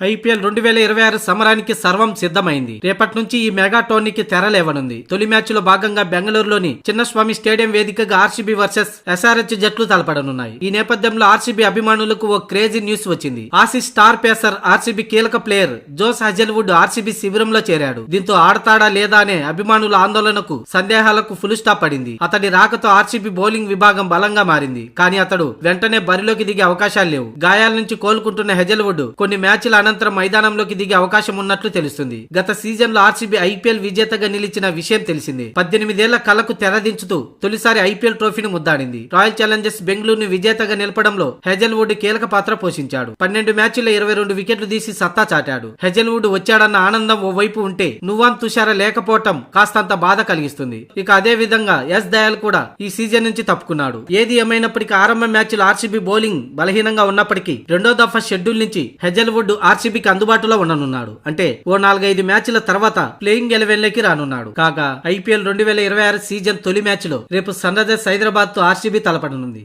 IPL 2026 సమరానికి సర్వం సిద్ధమైంది. రేపటి నుంచి ఈ మెగా టోర్నీకి తెరలేవనుంది. తొలి మ్యాచ్ లో భాగంగా బెంగళూరులోని చిన్నస్వామి స్టేడియం వేదికగా ఆర్సీబీ వర్సెస్ ఎస్ఆర్హెచ్ జట్లు తలపడనున్నాయి. ఈ నేపథ్యంలో ఆర్సీబీ అభిమానులకు ఓ క్రేజీ న్యూస్ వచ్చింది. ఆసీస్ స్టార్ పేసర్ ఆర్సీబీ కీలక ప్లేయర్ జోస్ హజల్వుడ్ ఆర్సీబీ శిబిరంలో చేరాడు. దీంతో ఆడతాడా లేదా అనే అభిమానుల ఆందోళనకు, సందేహాలకు ఫుల్ స్టాప్ పడింది. అతడి రాకతో ఆర్సీబీ బౌలింగ్ విభాగం బలంగా మారింది. కానీ అతడు వెంటనే బరిలోకి దిగే అవకాశాలు లేవు. గాయాల నుంచి కోలుకుంటున్న హజల్వుడ్ కొన్ని మ్యాచ్ల అనంతరం మైదానంలోకి దిగే అవకాశం ఉన్నట్లు తెలుస్తుంది. గత సీజన్ లో ఆర్సీబీ ఐపీఎల్ విజేతగా నిలిచిన విషయం తెలిసింది. 18 ఏళ్ల కలకు తెరదించుతూ తొలిసారి ఐపీఎల్ ట్రోఫీని ముద్దాడింది. రాయల్ ఛాలెంజర్స్ బెంగళూరును విజేతగా నిలపడంలో హెజల్వుడ్ కీలక పాత్ర పోషించాడు. 12 మ్యాచ్ల్లో 22 వికెట్లు తీసి సత్తా చాటాడు. హెజల్వుడ్ వచ్చాడన్న ఆనందం ఓ వైపు ఉంటే, నువాన్ తుషార లేకపోవటం కాస్తంత బాధ కలిగిస్తుంది. ఇక అదే విధంగా ఎస్ దయాల్ కూడా ఈ సీజన్ నుంచి తప్పుకున్నాడు. ఏది ఏమైనప్పటికీ ఆరంభ మ్యాచ్లో ఆర్సీబీ బౌలింగ్ బలహీనంగా ఉన్నప్పటికీ రెండో దఫా షెడ్యూల్ నుంచి హెజల్వుడ్ ఆర్సీబీకి అందుబాటులో ఉండనున్నాడు. అంటే ఓ 4-5 మ్యాచ్ల తర్వాత ప్లేయింగ్ 11 లోకి రానున్నాడు. కాగా ఐపీఎల్ 2026 సీజన్ తొలి మ్యాచ్ లో రేపు సన్ రైజర్స్ హైదరాబాద్ తో ఆర్సీబీ తలపడనుంది.